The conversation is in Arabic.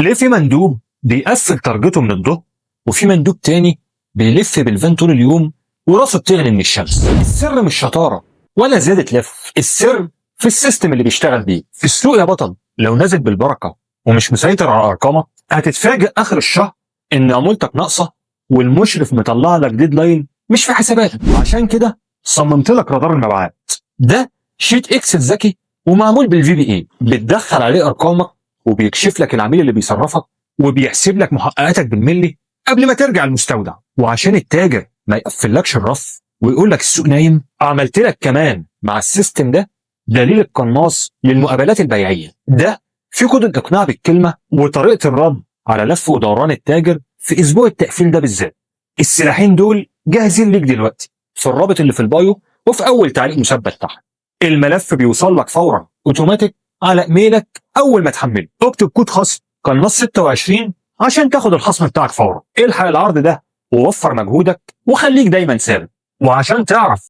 ليه في مندوب بيقفل تارجته من الظهر وفي مندوب تاني بيلف بالفان طول اليوم وراسه بتغلي من الشمس؟ السر مش شطاره ولا زياده لف، السر في السيستم اللي بيشتغل بيه. في السوق يا بطل لو نازل بالبركه ومش مسيطر على ارقامك هتتفاجئ اخر الشهر ان عمولتك ناقصه والمشرف مطلع لك ديدلاين مش في حساباتك. عشان كده صممت لك رادار المبيعات. ده شيت اكسل ذكي ومعمول بالفي بي اي، بتدخل عليه ارقامك وبيكشف لك العميل اللي بيصرفك وبيحسب لك محققاتك بالملي قبل ما ترجع المستودع. وعشان التاجر ما يقفلكش الرف ويقول لك السوق نايم، عملت لك كمان مع السيستم ده دليل القناص للمقابلات البيعيه. ده في كود الاقناع بالكلمه وطريقه الرد على لف ودوران التاجر في اسبوع التقفيل ده بالذات. السلاحين دول جاهزين ليك دلوقتي في الرابط اللي في البايو وفي اول تعليق مثبت تحت. الملف بيوصل لك فورا اوتوماتيك على ايميلك اول ما تحمله. اكتب كود خصم قناص 26 عشان تاخد الخصم بتاعك فورا. الحق العرض ده ووفر مجهودك وخليك دايما ثابت. وعشان تعرف